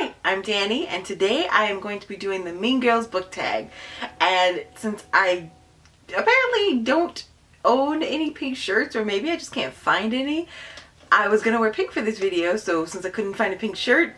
Hi, I'm Danny, and today I am going to be doing the Mean Girls book tag. And since I apparently don't own any pink shirts, or maybe I just can't find any, I was gonna wear pink for this video, so since I couldn't find a pink shirt,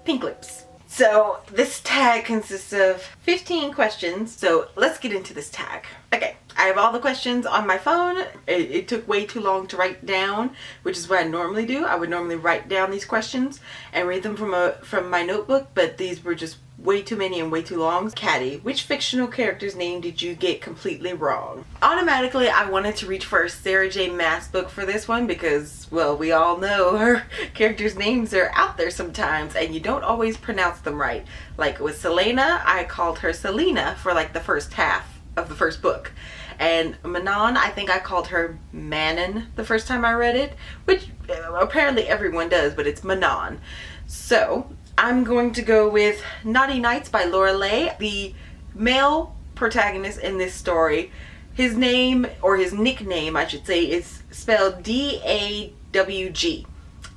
pink lips. So this tag consists of 15 questions, so let's get into this tag. Okay, I have all the questions on my phone. It took way too long to write down, which is what I normally do. I would normally write down these questions and read them from my notebook, but these were just way too many and way too long. Caddy, which fictional character's name did you get completely wrong? Automatically, I wanted to reach for a Sarah J. Maas book for this one because, well, we all know her characters' names are out there sometimes and you don't always pronounce them right. Like with Selena, I called her Selena for like the first half of the first book. And Manon, I think I called her Manon the first time I read it, which apparently everyone does, but it's Manon. So I'm going to go with Naughty Nights by Laura Leigh. The male protagonist in this story, his name, or his nickname I should say, is spelled D-A-W-G.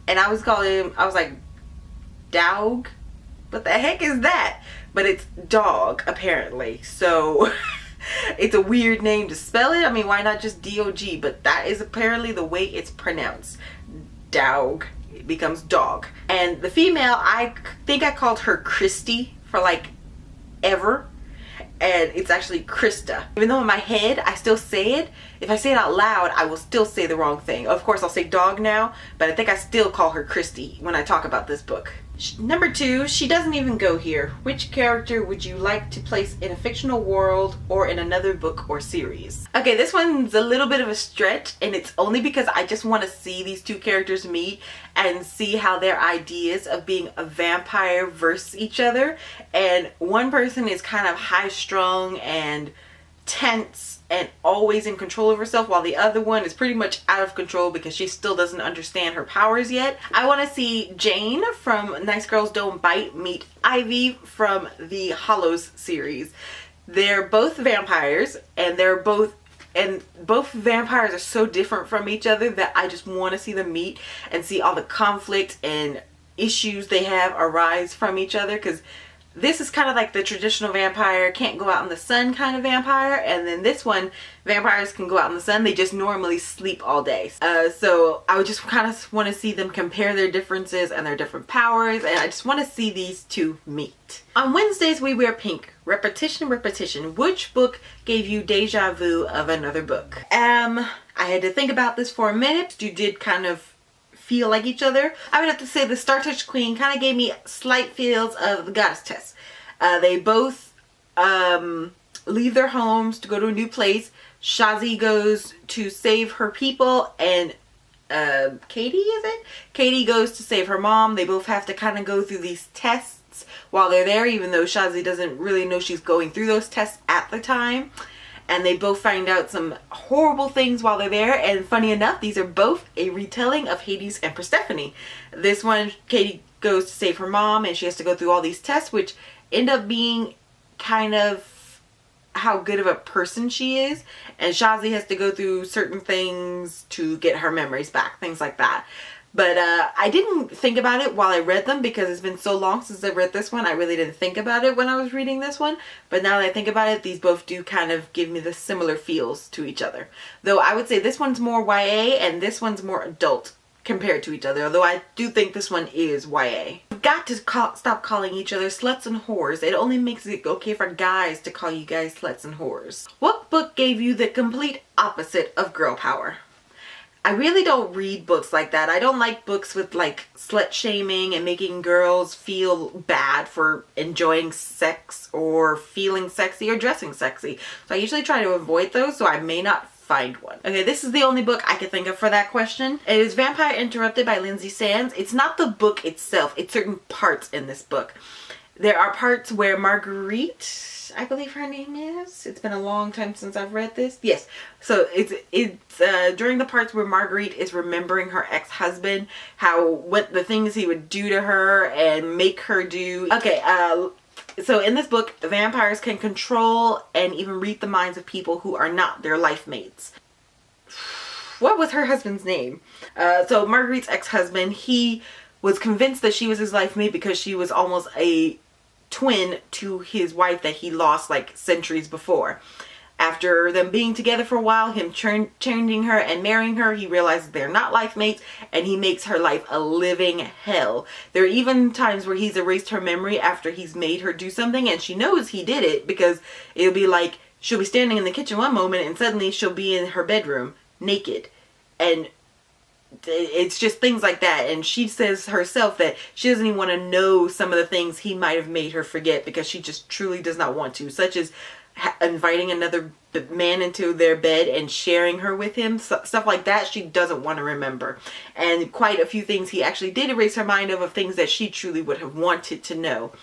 And I was like, Dowg? What the heck is that? But it's dog, apparently. So it's a weird name to spell it. I mean, why not just D-O-G? But that is apparently the way it's pronounced. Dowg. It becomes dog. And the female, I think I called her Christy for like ever. And it's actually Krista. Even though in my head I still say it, if I say it out loud, I will still say the wrong thing. Of course, I'll say dog now, but I think I still call her Christy when I talk about this book. Number 2, she doesn't even go here. Which character would you like to place in a fictional world or in another book or series? Okay, this one's a little bit of a stretch, and it's only because I just want to see these two characters meet and see how their ideas of being a vampire versus each other. And one person is kind of high-strung and tense and always in control of herself, while the other one is pretty much out of control because she still doesn't understand her powers yet. I want to see Jane from Nice Girls Don't Bite meet Ivy from the Hollows series. They're both vampires, and both vampires are so different from each other that I just want to see them meet and see all the conflict and issues they have arise from each other, because this is kind of like the traditional vampire, can't go out in the sun kind of vampire, and then this one, vampires can go out in the sun, they just normally sleep all day. So I would just kind of want to see them compare their differences and their different powers, and I just want to see these two meet. On Wednesdays we wear pink. Repetition, repetition. Which book gave you deja vu of another book? I had to think about this for a minute. You did kind of feel like each other. I would have to say the Star Touch Queen kind of gave me slight feels of the Goddess Test. They both leave their homes to go to a new place. Shazi goes to save her people, and Katie, is it? Katie goes to save her mom. They both have to kind of go through these tests while they're there, even though Shazi doesn't really know she's going through those tests at the time. And they both find out some horrible things while they're there. And funny enough, these are both a retelling of Hades and Persephone. This one, Katie goes to save her mom and she has to go through all these tests, which end up being kind of how good of a person she is. And Shazi has to go through certain things to get her memories back, things like that. But I didn't think about it while I read them because it's been so long since I read this one. I really didn't think about it when I was reading this one. But now that I think about it, these both do kind of give me the similar feels to each other. Though I would say this one's more YA and this one's more adult compared to each other. Although I do think this one is YA. We've got to stop calling each other sluts and whores. It only makes it okay for guys to call you guys sluts and whores. What book gave you the complete opposite of girl power? I really don't read books like that. I don't like books with like slut shaming and making girls feel bad for enjoying sex or feeling sexy or dressing sexy. So I usually try to avoid those, so I may not find one. Okay, this is the only book I could think of for that question. It is Vampire Interrupted by Lynsay Sands. It's not the book itself, it's certain parts in this book. There are parts where Marguerite, I believe her name is. It's been a long time since I've read this. Yes. So it's during the parts where Marguerite is remembering her ex-husband, what the things he would do to her and make her do. Okay, so in this book, vampires can control and even read the minds of people who are not their life mates. What was her husband's name? So Marguerite's ex-husband, he was convinced that she was his life mate because she was almost a twin to his wife that he lost like centuries before. After them being together for a while, him changing her and marrying her, he realizes they're not life mates, and he makes her life a living hell. There are even times where he's erased her memory after he's made her do something, and she knows he did it, because it'll be like she'll be standing in the kitchen one moment and suddenly she'll be in her bedroom naked. And it's just things like that. And she says herself that she doesn't even want to know some of the things he might have made her forget, because she just truly does not want to, such as inviting another man into their bed and sharing her with him. Stuff like that she doesn't want to remember. And quite a few things he actually did erase her mind of things that she truly would have wanted to know.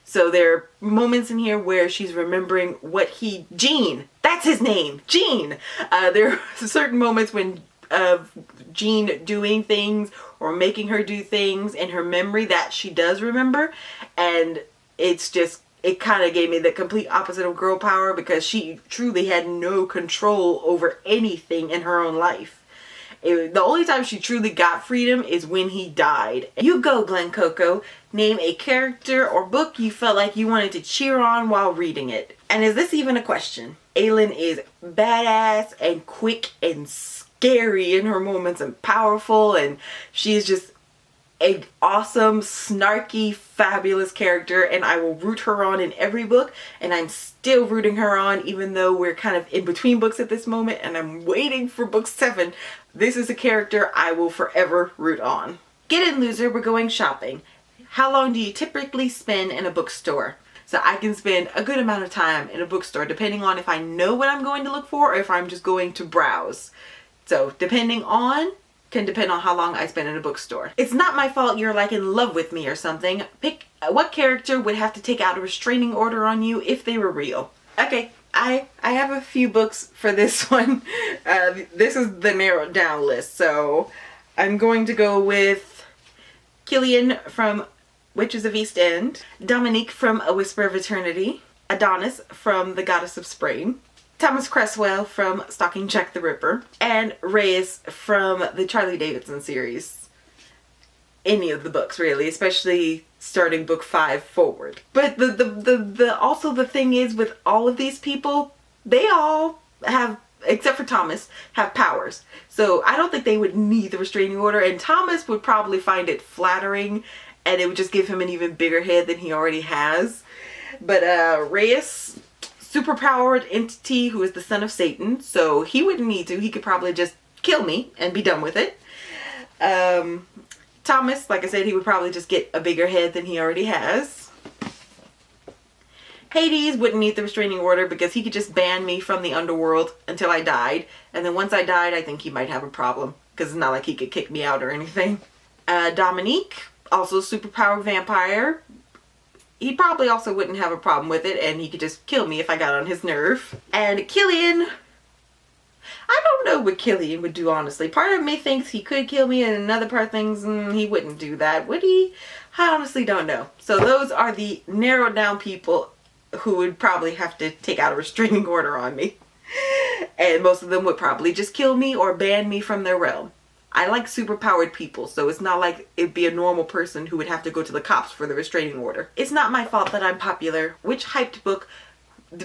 So there are moments in here where she's remembering what Gene, that's his name, Gene. There are certain moments when of Gene doing things or making her do things in her memory that she does remember, and it kind of gave me the complete opposite of girl power, because she truly had no control over anything in her own life. The only time she truly got freedom is when he died. You go, Glen Coco. Name a character or book you felt like you wanted to cheer on while reading it. And is this even a question? Aylin is badass and quick and scary in her moments and powerful, and she's just an awesome, snarky, fabulous character, and I will root her on in every book, and I'm still rooting her on even though we're kind of in between books at this moment and I'm waiting for book 7. This is a character I will forever root on. Get in, loser, we're going shopping. How long do you typically spend in a bookstore? So I can spend a good amount of time in a bookstore depending on if I know what I'm going to look for or if I'm just going to browse. So can depend on how long I spend in a bookstore. It's not my fault you're like in love with me or something. Pick what character would have to take out a restraining order on you if they were real. Okay, I have a few books for this one. This is the narrowed down list. So I'm going to go with Killian from Witches of East End, Dominique from A Whisper of Eternity, Adonis from The Goddess of Spring, Thomas Cresswell from Stalking Jack the Ripper, and Reyes from the Charlie Davidson series. Any of the books, really, especially starting book 5 forward. But also the thing is, with all of these people, they all have, except for Thomas, have powers. So I don't think they would need the restraining order, and Thomas would probably find it flattering, and it would just give him an even bigger head than he already has. But Reyes, superpowered entity who is the son of Satan, so he wouldn't need to. He could probably just kill me and be done with it. Thomas, like I said, he would probably just get a bigger head than he already has. Hades wouldn't need the restraining order because he could just ban me from the underworld until I died, and then once I died, I think he might have a problem, because it's not like he could kick me out or anything. Dominique, also superpowered vampire. He probably also wouldn't have a problem with it, and he could just kill me if I got on his nerve. And Killian, I don't know what Killian would do, honestly. Part of me thinks he could kill me, and another part thinks he wouldn't do that. Would he? I honestly don't know. So those are the narrowed down people who would probably have to take out a restraining order on me. And most of them would probably just kill me or ban me from their realm. I like superpowered people, so it's not like it'd be a normal person who would have to go to the cops for the restraining order. It's not my fault that I'm popular. Which hyped book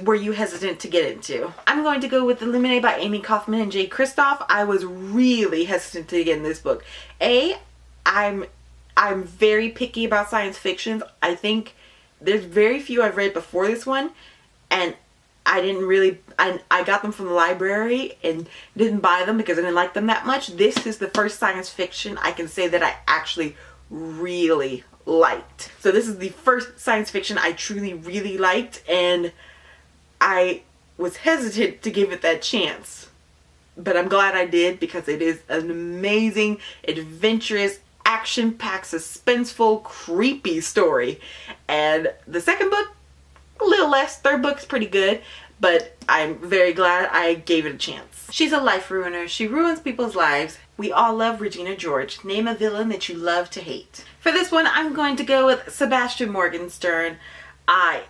were you hesitant to get into? I'm going to go with Illuminae by Amy Kaufman and Jay Kristoff. I was really hesitant to get in this book. I'm very picky about science fiction. I think there's very few I've read before this one, and I got them from the library and didn't buy them because I didn't like them that much. This is the first science fiction I can say that I actually really liked. So this is the first science fiction I truly really liked, and I was hesitant to give it that chance. But I'm glad I did, because it is an amazing, adventurous, action-packed, suspenseful, creepy story. And the second book, a little less. Third book's pretty good, but I'm very glad I gave it a chance. She's a life ruiner. She ruins people's lives. We all love Regina George. Name a villain that you love to hate. For this one, I'm going to go with Sebastian Morgenstern. I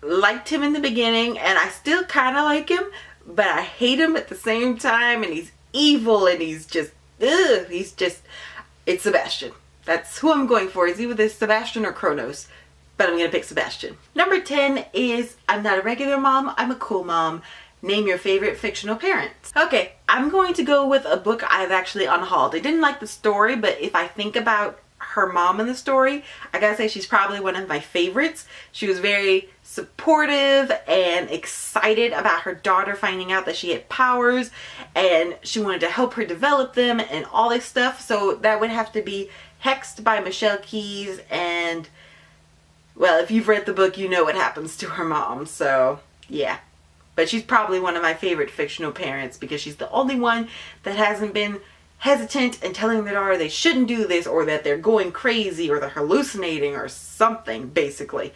liked him in the beginning, and I still kind of like him, but I hate him at the same time, and he's evil, and he's just, it's Sebastian. That's who I'm going for. Is either this Sebastian or Kronos. But I'm going to pick Sebastian. Number 10 is I'm not a regular mom, I'm a cool mom. Name your favorite fictional parents. Okay, I'm going to go with a book I've actually unhauled. I didn't like the story, but if I think about her mom in the story, I gotta say she's probably one of my favorites. She was very supportive and excited about her daughter finding out that she had powers, and she wanted to help her develop them and all this stuff. So that would have to be Hexed by Michelle Keyes, and well, if you've read the book, you know what happens to her mom, so yeah. But she's probably one of my favorite fictional parents because she's the only one that hasn't been hesitant in telling their daughter they shouldn't do this, or that they're going crazy, or they're hallucinating or something, basically.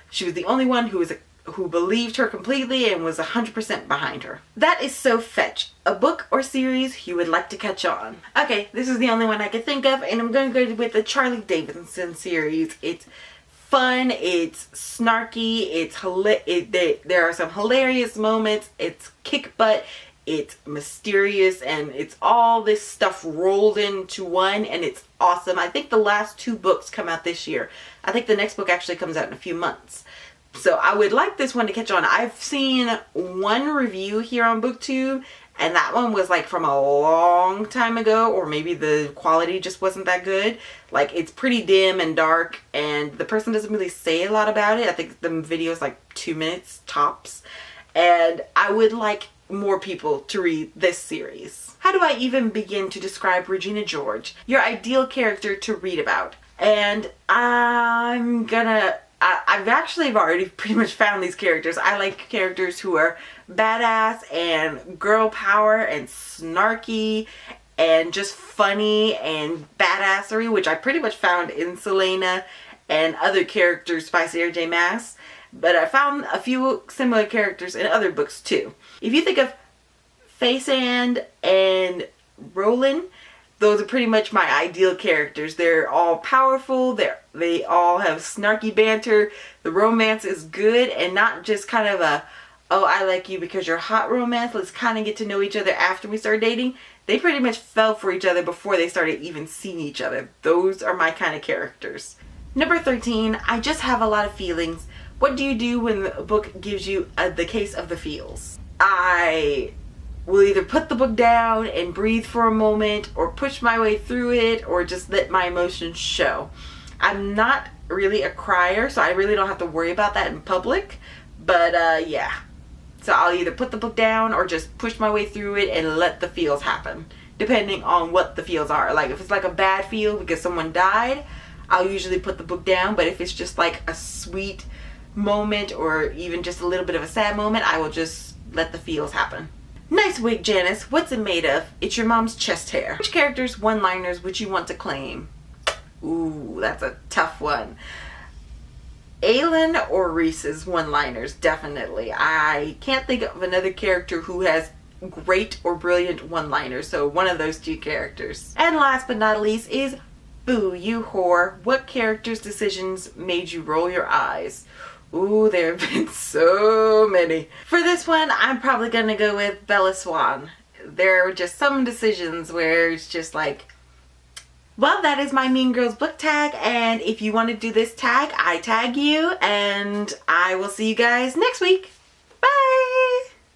She was the only one who believed her completely and was 100% behind her. That is so fetch. A book or series you would like to catch on. Okay, this is the only one I could think of, and I'm going to go with the Charlie Davidson series. It's fun, it's snarky, there are some hilarious moments, it's kick butt, it's mysterious, and it's all this stuff rolled into one, and it's awesome. I think the last 2 books come out this year. I think the next book actually comes out in a few months. So I would like this one to catch on. I've seen one review here on BookTube, and that one was like from a long time ago, or maybe the quality just wasn't that good. Like, it's pretty dim and dark, and the person doesn't really say a lot about it. I think the video is like 2 minutes tops. And I would like more people to read this series. How do I even begin to describe Regina George? Your ideal character to read about. And I've actually already pretty much found these characters. I like characters who are badass and girl power and snarky and just funny and badassery, which I pretty much found in Selena and other characters by Sarah J Maas. But I found a few similar characters in other books too. If you think of Faysand and Roland, those are pretty much my ideal characters. They're all powerful, they all have snarky banter, the romance is good, and not just kind of a, oh, I like you because you're hot romance, let's kind of get to know each other after we start dating. They pretty much fell for each other before they started even seeing each other. Those are my kind of characters. Number 13, I just have a lot of feelings. What do you do when the book gives you the case of the feels? I will either put the book down and breathe for a moment, or push my way through it, or just let my emotions show. I'm not really a crier, so I really don't have to worry about that in public, but yeah. So I'll either put the book down or just push my way through it and let the feels happen, depending on what the feels are. Like, if it's like a bad feel because someone died, I'll usually put the book down, but if it's just like a sweet moment or even just a little bit of a sad moment, I will just let the feels happen. Nice wig, Janice. What's it made of? It's your mom's chest hair. Which character's one-liners would you want to claim? Ooh, that's a tough one. Aelin or Rhys's one-liners, definitely. I can't think of another character who has great or brilliant one-liners, so one of those 2 characters. And last but not least is Boo, you whore. What character's decisions made you roll your eyes? Ooh, there have been so many. For this one, I'm probably gonna go with Bella Swan. There are just some decisions where it's just like, well, that is my Mean Girls book tag, and if you want to do this tag, I tag you, and I will see you guys next week.